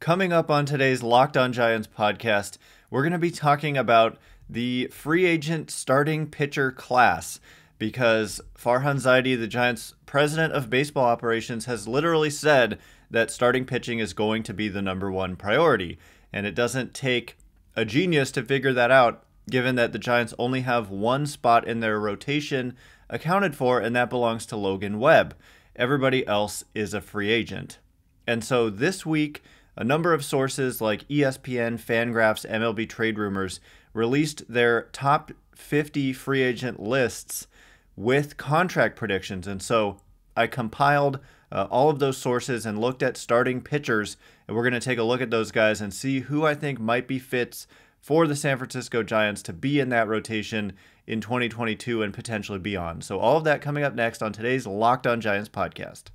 Coming up on today's Locked On Giants podcast, we're going to be talking about the free agent starting pitcher class because Farhan Zaidi, the Giants' president of baseball operations, has literally said that starting pitching is going to be the number one priority. And it doesn't take a genius to figure that out, given that the Giants only have one spot in their rotation accounted for, and that belongs to Logan Webb. Everybody else is a free agent. And so this week, a number of sources like ESPN, FanGraphs, MLB Trade Rumors released their top 50 free agent lists with contract predictions. And so I compiled all of those sources and looked at starting pitchers, and we're going to take a look at those guys and see who I think might be fits for the San Francisco Giants to be in that rotation in 2022 and potentially beyond. So all of that coming up next on today's Locked On Giants podcast.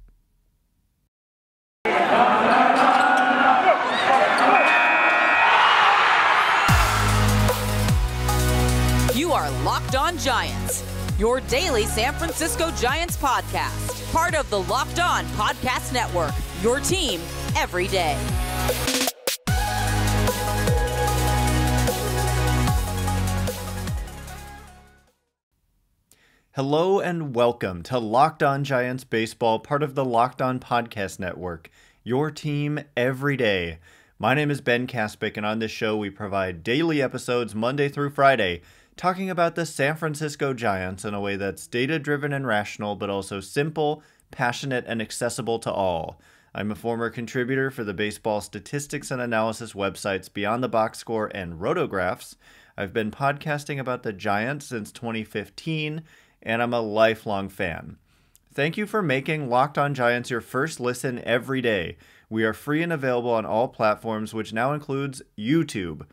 You are Locked On Giants, your daily San Francisco Giants podcast. Part of the Locked On Podcast Network, your team every day. Hello and welcome to Locked On Giants Baseball, part of the Locked On Podcast Network, your team every day. My name is Ben Kaspick, and on this show we provide daily episodes Monday through Friday, talking about the San Francisco Giants in a way that's data-driven and rational, but also simple, passionate, and accessible to all. I'm a former contributor for the baseball statistics and analysis websites Beyond the Box Score and Rotographs. I've been podcasting about the Giants since 2015, and I'm a lifelong fan. Thank you for making Locked On Giants your first listen every day. We are free and available on all platforms, which now includes YouTube.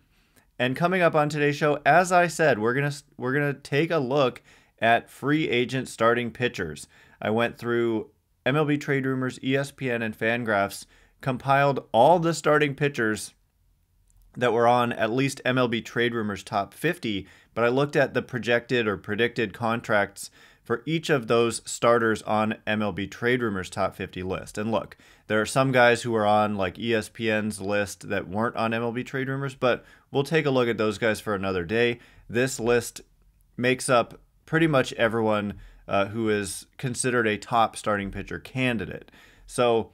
And coming up on today's show, as I said, we're gonna take a look at free agent starting pitchers. I went through MLB Trade Rumors, ESPN, and FanGraphs, compiled all the starting pitchers that were on at least MLB Trade Rumors top 50, but I looked at the projected or predicted contracts for each of those starters on MLB Trade Rumors top 50 list. And look, there are some guys who are on like ESPN's list that weren't on MLB Trade Rumors, but we'll take a look at those guys for another day. This list makes up pretty much everyone who is considered a top starting pitcher candidate. So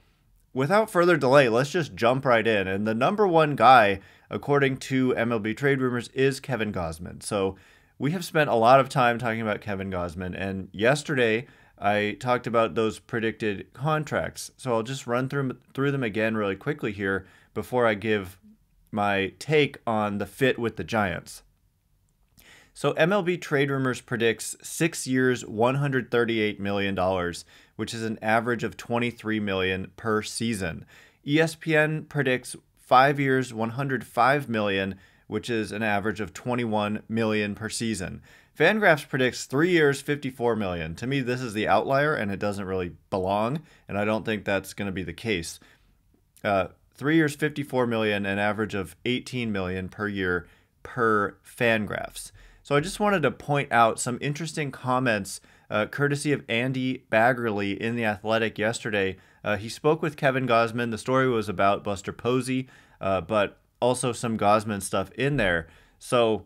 without further delay, let's just jump right in. And the number one guy, according to MLB Trade Rumors, is Kevin Gausman. So we have spent a lot of time talking about Kevin Gausman, and yesterday I talked about those predicted contracts. So I'll just run through them again really quickly here before I give my take on the fit with the Giants. So MLB Trade Rumors predicts 6 years, $138 million, which is an average of $23 million per season. ESPN predicts 5 years, $105 million, which is an average of $21 million per season. FanGraphs predicts 3 years, $54 million. To me, this is the outlier, and it doesn't really belong, and I don't think that's going to be the case. 3 years, $54 million, an average of $18 million per year per FanGraphs. So I just wanted to point out some interesting comments courtesy of Andy Baggerly in The Athletic yesterday. He spoke with Kevin Gausman. The story was about Buster Posey, but also some Gausman stuff in there. So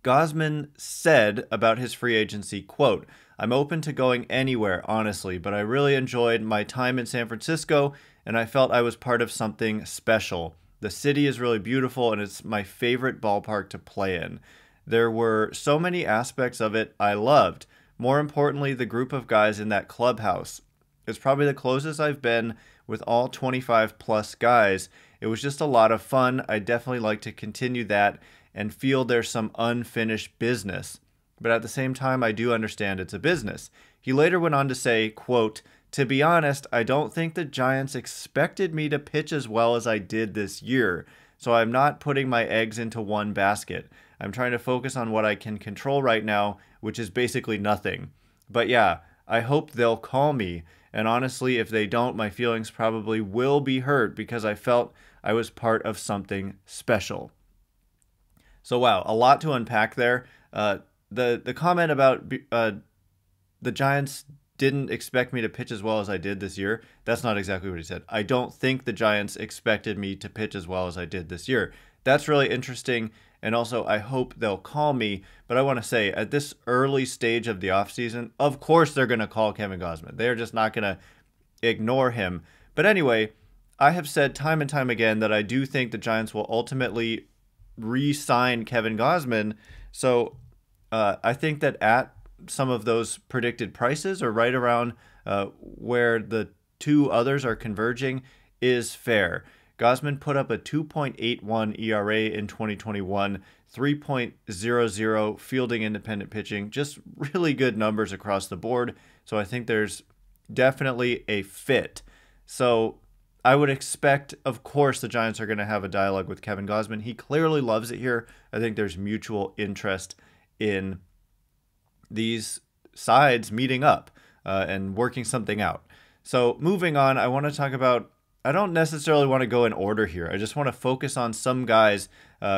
Gausman said about his free agency, quote, "I'm open to going anywhere, honestly, but I really enjoyed my time in San Francisco, and I felt I was part of something special. The city is really beautiful, and it's my favorite ballpark to play in. There were so many aspects of it I loved. More importantly, the group of guys in that clubhouse. It's probably the closest I've been with all 25 plus guys. It was just a lot of fun. I definitely like to continue that and feel there's some unfinished business. But at the same time, I do understand it's a business." He later went on to say, quote, "To be honest, I don't think the Giants expected me to pitch as well as I did this year. So I'm not putting my eggs into one basket. I'm trying to focus on what I can control right now, which is basically nothing. But yeah, I hope they'll call me. And honestly, if they don't, my feelings probably will be hurt because I felt I was part of something special." So wow, a lot to unpack there. The comment about the Giants didn't expect me to pitch as well as I did this year. That's not exactly what he said. I don't think the Giants expected me to pitch as well as I did this year. That's really interesting. And also, I hope they'll call me. But I want to say, at this early stage of the offseason, of course they're going to call Kevin Gausman. They're just not going to ignore him. But anyway, I have said time and time again that I do think the Giants will ultimately re-sign Kevin Gausman. So I think that at some of those predicted prices, or right around where the two others are converging, is fair. Gausman put up a 2.81 ERA in 2021, 3.00 fielding independent pitching, just really good numbers across the board. So I think there's definitely a fit. So I would expect, of course, the Giants are going to have a dialogue with Kevin Gausman. He clearly loves it here. I think there's mutual interest in these sides meeting up and working something out. So moving on, I want to talk about, I don't necessarily want to go in order here. I just want to focus on some guys,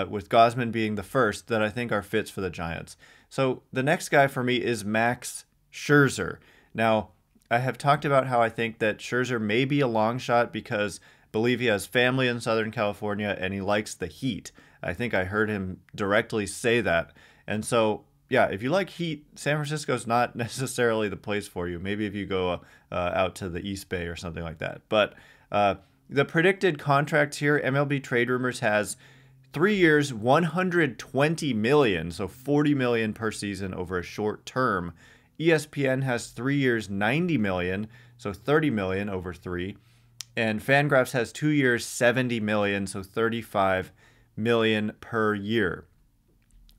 with Gausman being the first, that I think are fits for the Giants. So the next guy for me is Max Scherzer. Now, I have talked about how I think that Scherzer may be a long shot because I believe he has family in Southern California and he likes the heat. I think I heard him directly say that. And so, yeah, if you like heat, San Francisco's not necessarily the place for you. Maybe if you go out to the East Bay or something like that. But the predicted contract here, MLB Trade Rumors has 3 years, $120 million, so $40 million per season over a short term. ESPN has 3 years, $90 million, so $30 million over 3. And FanGraphs has 2 years, $70 million, so $35 million per year.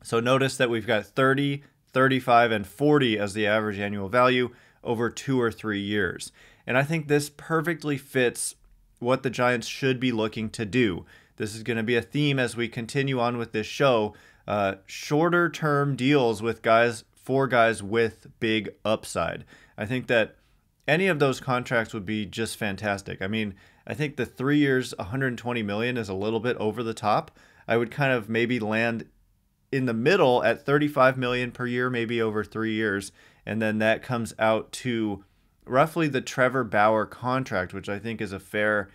So notice that we've got 30, 35, and 40 as the average annual value over 2 or 3 years. And I think this perfectly fits what the Giants should be looking to do. This is going to be a theme as we continue on with this show. Shorter term deals with guys, for guys with big upside. I think that any of those contracts would be just fantastic. I mean, I think the 3 years, $120 million is a little bit over the top. I would kind of maybe land in the middle at $35 million per year, maybe over 3 years. And then that comes out to roughly the Trevor Bauer contract, which I think is a fair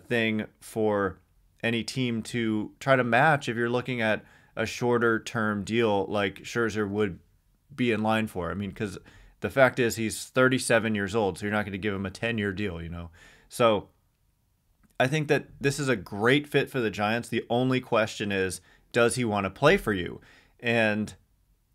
thing for any team to try to match if you're looking at a shorter term deal like Scherzer would be in line for. I mean, because the fact is he's 37 years old, so you're not going to give him a 10-year deal, you know. So I think that this is a great fit for the Giants. The only question is, does he want to play for you? And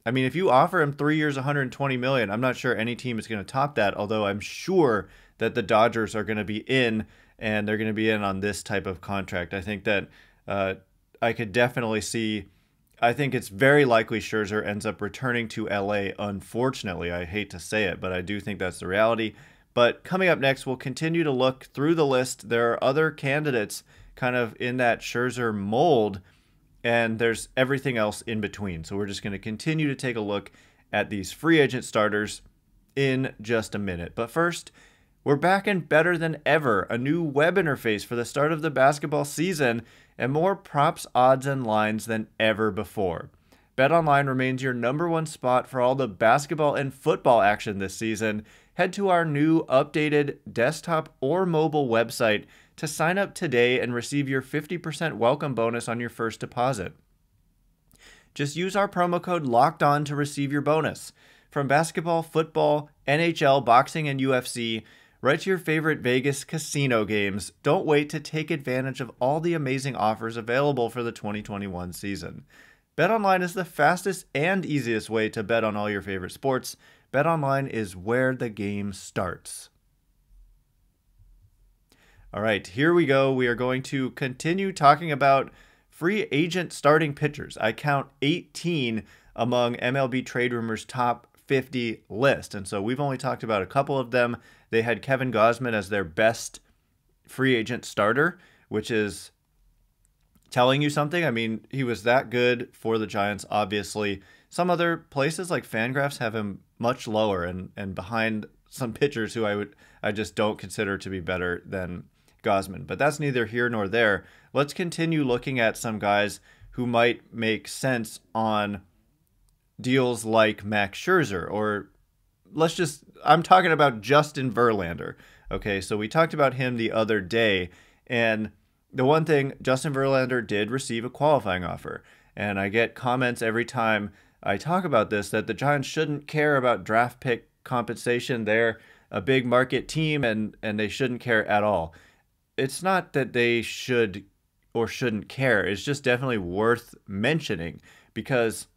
I mean, if you offer him 3 years, $120 million, I'm not sure any team is going to top that, although I'm sure that the Dodgers are going to be in, and they're going to be in on this type of contract. I think that I could definitely see, I think it's very likely Scherzer ends up returning to LA, unfortunately. I hate to say it, but I do think that's the reality. But coming up next, we'll continue to look through the list. There are other candidates kind of in that Scherzer mold, and there's everything else in between. So we're just going to continue to take a look at these free agent starters in just a minute. But first, we're back and better than ever. A new web interface for the start of the basketball season and more props, odds, and lines than ever before. BetOnline remains your #1 spot for all the basketball and football action this season. Head to our new updated desktop or mobile website to sign up today and receive your 50% welcome bonus on your first deposit. Just use our promo code LOCKEDON to receive your bonus. From basketball, football, NHL, boxing, and UFC, right to your favorite Vegas casino games, don't wait to take advantage of all the amazing offers available for the 2021 season. BetOnline is the fastest and easiest way to bet on all your favorite sports. BetOnline is where the game starts. All right, here we go. We are going to continue talking about free agent starting pitchers. I count 18 among MLB Trade Rumors' top 50 list. And so we've only talked about a couple of them. They had Kevin Gausman as their best free agent starter, which is telling you something. I mean, he was that good for the Giants, obviously. Some other places like FanGraphs have him much lower and behind some pitchers who I just don't consider to be better than Gausman. But that's neither here nor there. Let's continue looking at some guys who might make sense on deals like Max Scherzer or I'm talking about Justin Verlander. Okay, so we talked about him the other day, and the one thing, Justin Verlander did receive a qualifying offer. And I get comments every time I talk about this that the Giants shouldn't care about draft pick compensation. They're a big market team and they shouldn't care at all. It's not that they should or shouldn't care. It's just definitely worth mentioning because,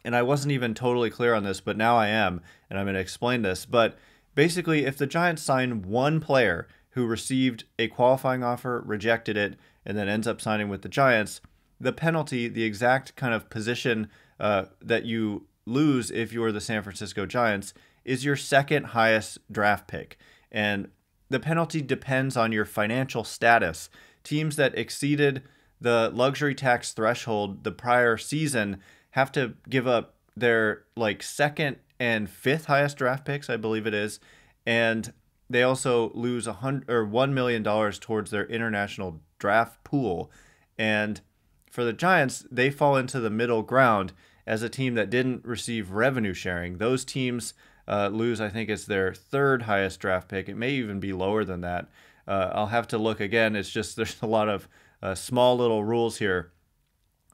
and I wasn't even totally clear on this, but now I am, and I'm going to explain this. But basically, if the Giants sign one player who received a qualifying offer, rejected it, and then ends up signing with the Giants, the penalty, the exact kind of position that you lose if you're the San Francisco Giants, is your second highest draft pick. And the penalty depends on your financial status. Teams that exceeded the luxury tax threshold the prior season have to give up their second and fifth highest draft picks, I believe it is, and they also lose $1 million towards their international draft pool. And for the Giants, they fall into the middle ground as a team that didn't receive revenue sharing. Those teams lose, I think it's their third highest draft pick. It may even be lower than that. I'll have to look again. It's just there's a lot of small little rules here.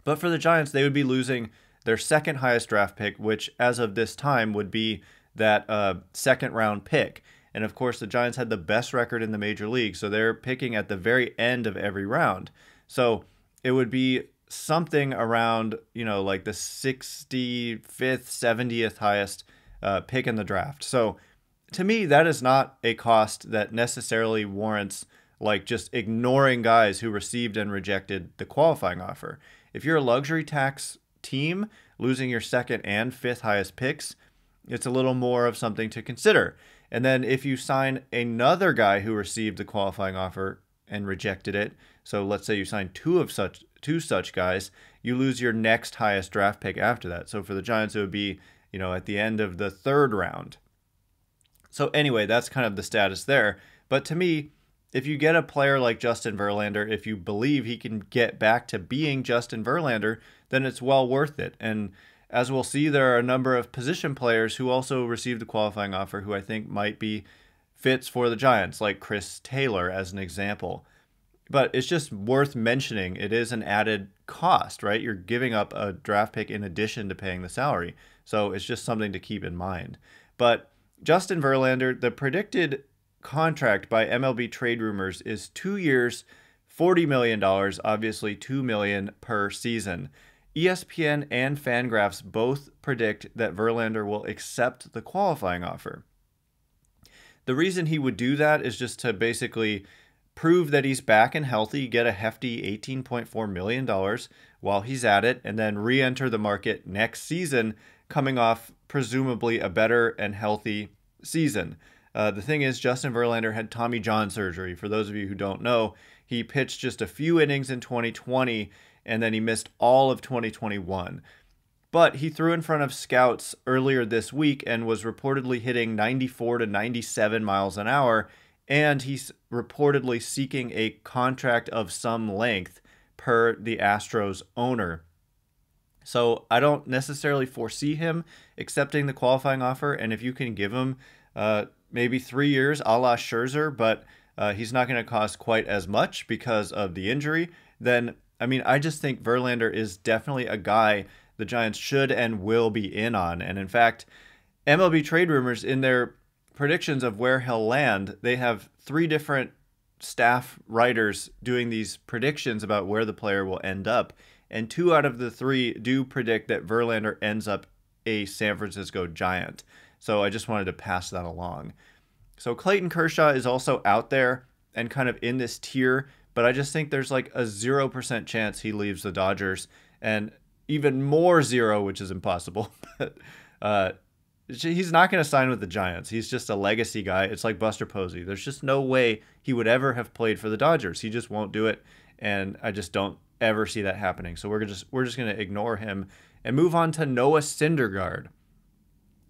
But for the Giants, they would be losing their second highest draft pick, which as of this time would be that second round pick. And of course, the Giants had the best record in the major league, so they're picking at the very end of every round. So it would be something around, the 65th, 70th highest pick in the draft. So to me, that is not a cost that necessarily warrants just ignoring guys who received and rejected the qualifying offer. If you're a luxury tax team losing your second and fifth highest picks, it's a little more of something to consider. And then if you sign another guy who received the qualifying offer and rejected it, so let's say you sign two such guys, you lose your next highest draft pick after that. So for the Giants, it would be, at the end of the third round. So anyway, that's kind of the status there. But to me, if you get a player like Justin Verlander, if you believe he can get back to being Justin Verlander, then it's well worth it. And as we'll see, there are a number of position players who also received a qualifying offer who I think might be fits for the Giants, like Chris Taylor as an example. But it's just worth mentioning. It is an added cost, right? You're giving up a draft pick in addition to paying the salary. So it's just something to keep in mind. But Justin Verlander, the predicted contract by MLB Trade Rumors is 2 years, $40 million, obviously $2 million per season. ESPN and FanGraphs both predict that Verlander will accept the qualifying offer. The reason he would do that is just to basically prove that he's back and healthy, get a hefty $18.4 million while he's at it, and then re-enter the market next season, coming off presumably a better and healthy season. The thing is, Justin Verlander had Tommy John surgery. For those of you who don't know, he pitched just a few innings in 2020, and then he missed all of 2021. But he threw in front of scouts earlier this week and was reportedly hitting 94 to 97 miles an hour, and he's reportedly seeking a contract of some length per the Astros owner. So I don't necessarily foresee him accepting the qualifying offer, and if you can give him maybe 3 years a la Scherzer, but he's not going to cost quite as much because of the injury, then, I just think Verlander is definitely a guy the Giants should and will be in on. And in fact, MLB Trade Rumors, in their predictions of where he'll land, they have 3 different staff writers doing these predictions about where the player will end up. And 2 out of the 3 do predict that Verlander ends up a San Francisco Giant. So I just wanted to pass that along. So Clayton Kershaw is also out there and kind of in this tier, but I just think there's like a 0% chance he leaves the Dodgers, and even more 0, which is impossible. But he's not going to sign with the Giants. He's just a legacy guy. It's like Buster Posey. There's just no way he would ever have played for the Dodgers. He just won't do it, and I just don't ever see that happening. So we're just going to ignore him and move on to Noah Cindergard.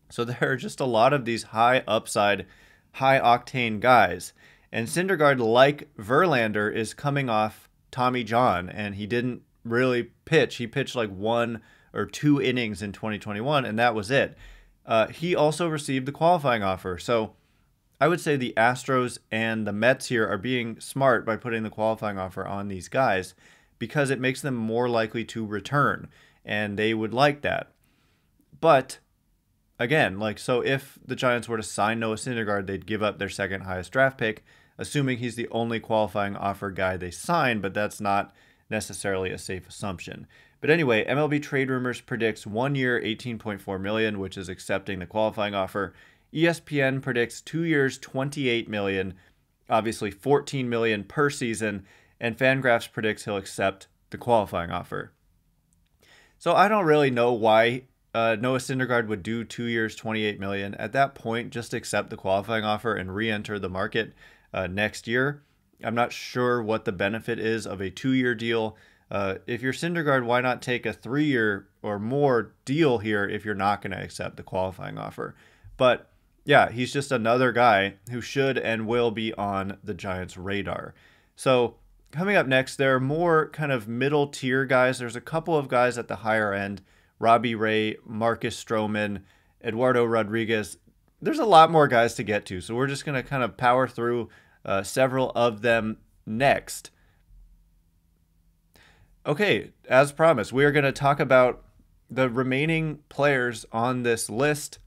So there are just a lot of these high upside, high octane guys. And Syndergard, like Verlander, is coming off Tommy John, and he didn't really pitch. He pitched like 1 or 2 innings in 2021, and that was it. he also received the qualifying offer. So I would say the Astros and the Mets here are being smart by putting the qualifying offer on these guys because it makes them more likely to return, and they would like that. But again, so if the Giants were to sign Noah Syndergaard, they'd give up their second highest draft pick, assuming he's the only qualifying offer guy they sign, but that's not necessarily a safe assumption. But anyway, MLB Trade Rumors predicts 1 year, $18.4 million, which is accepting the qualifying offer. ESPN predicts 2 years, $28 million, obviously $14 million per season, and FanGraphs predicts he'll accept the qualifying offer. So I don't really know why Noah Syndergaard would do 2 years, $28 million. At that point, just accept the qualifying offer and re-enter the market next year. I'm not sure what the benefit is of a 2-year deal. If you're Cindergard, why not take a 3-year or more deal here if you're not going to accept the qualifying offer? But yeah, he's just another guy who should and will be on the Giants' radar. So coming up next, there are more kind of middle tier guys. There's a couple of guys at the higher end: Robbie Ray, Marcus Stroman, Eduardo Rodriguez. There's a lot more guys to get to, so we're just going to kind of power through several of them next. Okay, as promised, we are going to talk about the remaining players on this list.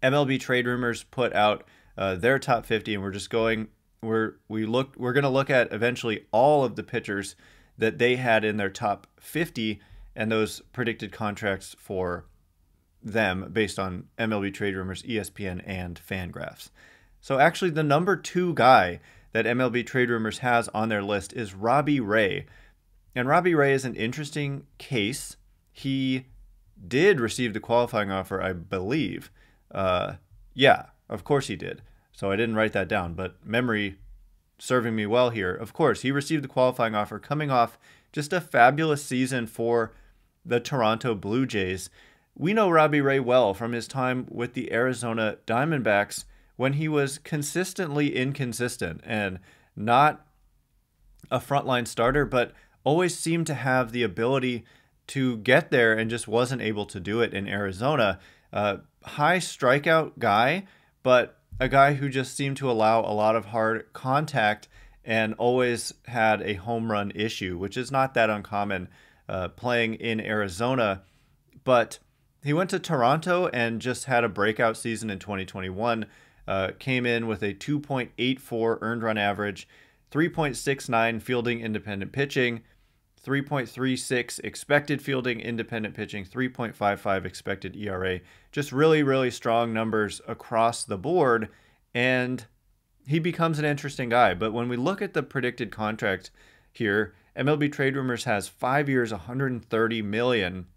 MLB Trade Rumors put out their top 50, and we're going to look at eventually all of the pitchers that they had in their top 50 and those predicted contracts for them based on MLB Trade Rumors, ESPN, and FanGraphs. So actually, the number 2 guy that MLB Trade Rumors has on their list is Robbie Ray. And Robbie Ray is an interesting case. He did receive the qualifying offer, I believe. Yeah, of course he did. So I didn't write that down, but memory serving me well here. Of course, he received the qualifying offer coming off just a fabulous season for the Toronto Blue Jays. We know Robbie Ray well from his time with the Arizona Diamondbacks when he was consistently inconsistent and not a frontline starter, but always seemed to have the ability to get there and just wasn't able to do it in Arizona. High strikeout guy, but a guy who just seemed to allow a lot of hard contact and always had a home run issue, which is not that uncommon playing in Arizona. But he went to Toronto and just had a breakout season in 2021. Came in with a 2.84 earned run average, 3.69 fielding independent pitching, 3.36 expected fielding independent pitching, 3.55 expected ERA. Just really, really strong numbers across the board, and he becomes an interesting guy. But when we look at the predicted contract here, MLB Trade Rumors has 5 years, $130 million,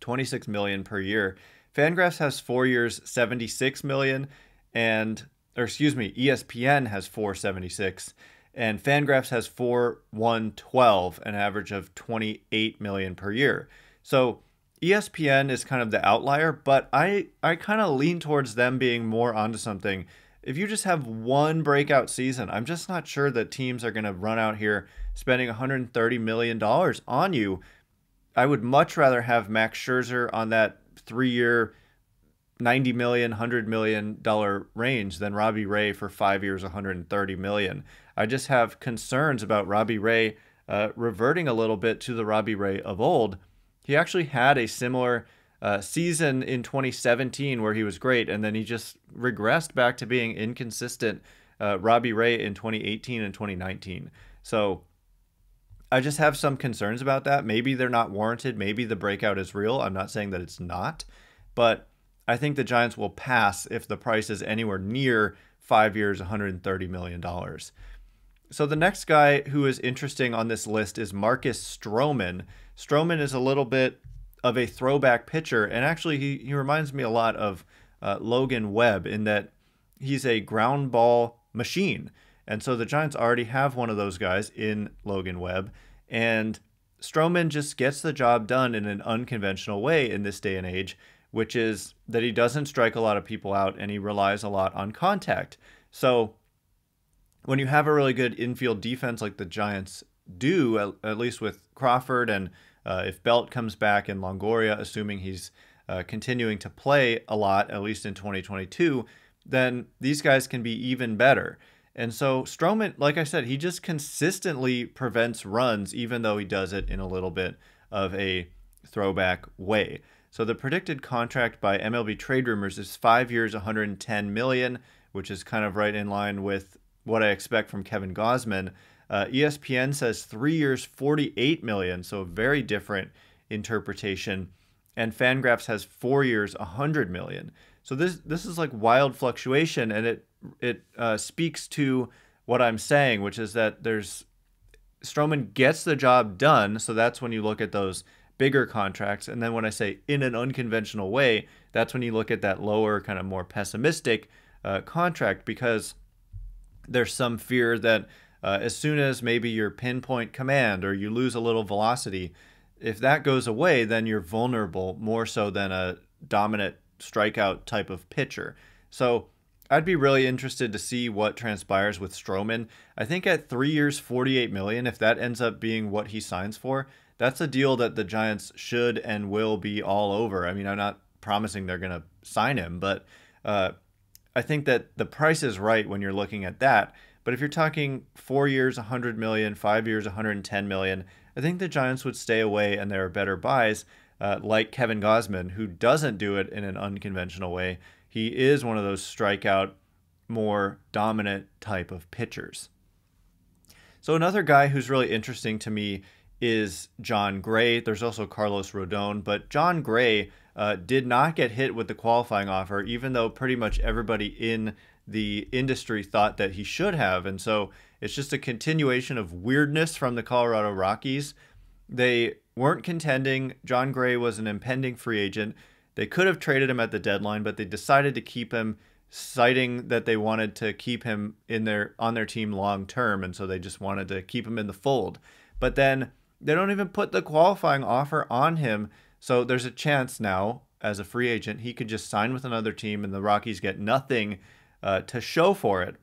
$26 million per year. FanGraphs has 4 years, $76 million, ESPN has 476, and FanGraphs has 4/112, an average of $28 million per year. So ESPN is kind of the outlier, but I kind of lean towards them being more onto something. If you just have one breakout season, I'm just not sure that teams are going to run out here spending $130 million on you. I would much rather have Max Scherzer on that 3-year, $90 million, $100 million range than Robbie Ray for 5 years, $130 million. I just have concerns about Robbie Ray reverting a little bit to the Robbie Ray of old. He actually had a similar season in 2017 where he was great, and then he just regressed back to being inconsistent Robbie Ray in 2018 and 2019. So I just have some concerns about that. Maybe they're not warranted. Maybe the breakout is real. I'm not saying that it's not, but I think the Giants will pass if the price is anywhere near 5 years, $130 million. So the next guy who is interesting on this list is Marcus Stroman. Strowman is a little bit of a throwback pitcher, and actually he reminds me a lot of Logan Webb in that he's a ground ball machine. And so the Giants already have one of those guys in Logan Webb, and Strowman just gets the job done in an unconventional way in this day and age, which is that he doesn't strike a lot of people out and he relies a lot on contact. So when you have a really good infield defense like the Giants do, at least with Crawford, and if Belt comes back and Longoria, assuming he's continuing to play a lot, at least in 2022, then these guys can be even better. And so Stroman, like I said, he just consistently prevents runs, even though he does it in a little bit of a throwback way. So the predicted contract by MLB Trade Rumors is 5 years, $110 million, which is kind of right in line with what I expect from Kevin Gausman. ESPN says 3 years, $48 million, so a very different interpretation. And FanGraphs has 4 years, $100 million. So this is like wild fluctuation, and it speaks to what I'm saying, which is that Stroman gets the job done. So that's when you look at those bigger contracts. And then when I say in an unconventional way, that's when you look at that lower, kind of more pessimistic contract, because there's some fear that as soon as maybe your pinpoint command or you lose a little velocity, if that goes away, then you're vulnerable more so than a dominant strikeout type of pitcher. So I'd be really interested to see what transpires with Stroman. I think at 3 years, $48 million, if that ends up being what he signs for, that's a deal that the Giants should and will be all over. I mean, I'm not promising they're going to sign him, but I think that the price is right when you're looking at that. But if you're talking 4 years, $100 million, 5 years, $110 million, I think the Giants would stay away, and there are better buys, like Kevin Gausman, who doesn't do it in an unconventional way. He is one of those strikeout, more dominant type of pitchers. So another guy who's really interesting to me is Jon Gray. There's also Carlos Rodone, but Jon Gray did not get hit with the qualifying offer, even though pretty much everybody in the industry thought that he should have. And so it's just a continuation of weirdness from the Colorado Rockies. They weren't contending. Jon Gray was an impending free agent. They could have traded him at the deadline, but they decided to keep him, citing that they wanted to keep him on their team long term, and so they just wanted to keep him in the fold. But then they don't even put the qualifying offer on him, so there's a chance now, as a free agent, he could just sign with another team, and the Rockies get nothing to show for it.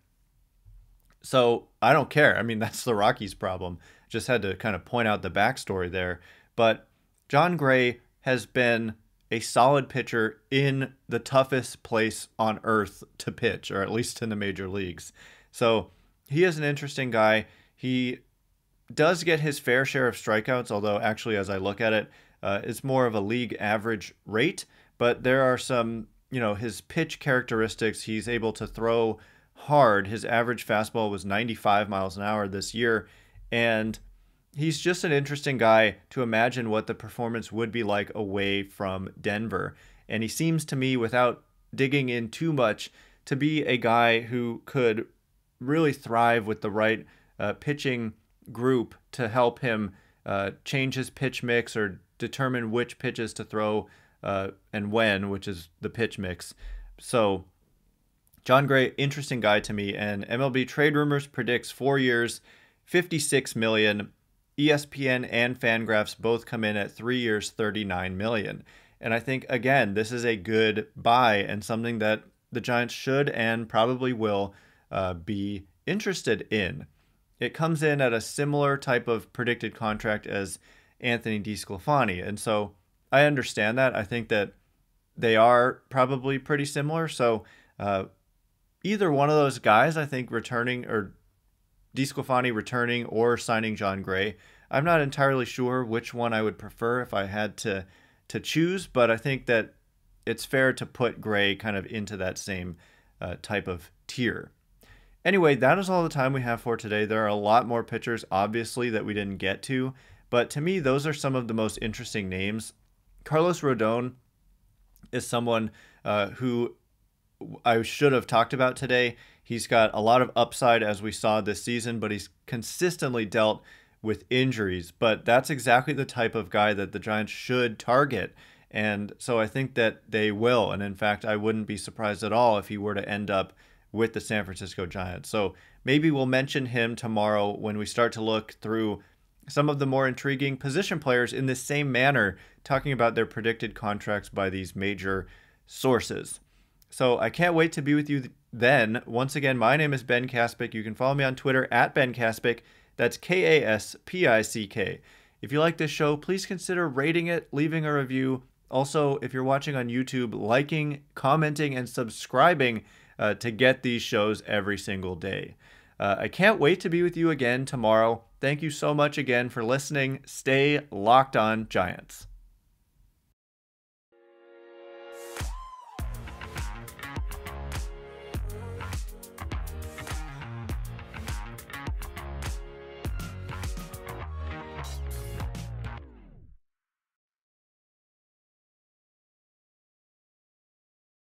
So I don't care. I mean, that's the Rockies' problem. Just had to kind of point out the backstory there. But Jon Gray has been a solid pitcher in the toughest place on earth to pitch, or at least in the major leagues. So he is an interesting guy. He does get his fair share of strikeouts, although actually, as I look at it, it's more of a league average rate. But there are some, his pitch characteristics. He's able to throw hard. His average fastball was 95 miles an hour this year. And he's just an interesting guy to imagine what the performance would be like away from Denver. And he seems to me, without digging in too much, to be a guy who could really thrive with the right pitching group to help him change his pitch mix or determine which pitches to throw and when, which is the pitch mix. So Jon Gray, interesting guy to me. And MLB Trade Rumors predicts 4 years, $56 million. ESPN and FanGraphs both come in at 3 years, $39 million. And I think, again, this is a good buy and something that the Giants should and probably will be interested in. It comes in at a similar type of predicted contract as Anthony DeSclafani. And so I understand that. I think that they are probably pretty similar. So either one of those guys, I think, returning, or DeSclafani returning or signing Jon Gray, I'm not entirely sure which one I would prefer if I had to choose, but I think that it's fair to put Gray kind of into that same type of tier. Anyway, that is all the time we have for today. There are a lot more pitchers, obviously, that we didn't get to, but to me, those are some of the most interesting names. Carlos Rodone is someone who I should have talked about today. He's got a lot of upside, as we saw this season, but he's consistently dealt with injuries. But that's exactly the type of guy that the Giants should target. And so I think that they will. And in fact, I wouldn't be surprised at all if he were to end up with the San Francisco Giants. So maybe we'll mention him tomorrow when we start to look through some of the more intriguing position players in this same manner, talking about their predicted contracts by these major sources. So I can't wait to be with you then. Once again, my name is Ben Kaspick. You can follow me on Twitter at Ben Kaspick. That's Kaspick. If you like this show, please consider rating it, leaving a review, Also, if you're watching on YouTube, liking, commenting, and subscribing to get these shows every single day. I can't wait to be with you again tomorrow. Thank you so much again for listening. Stay locked on Giants.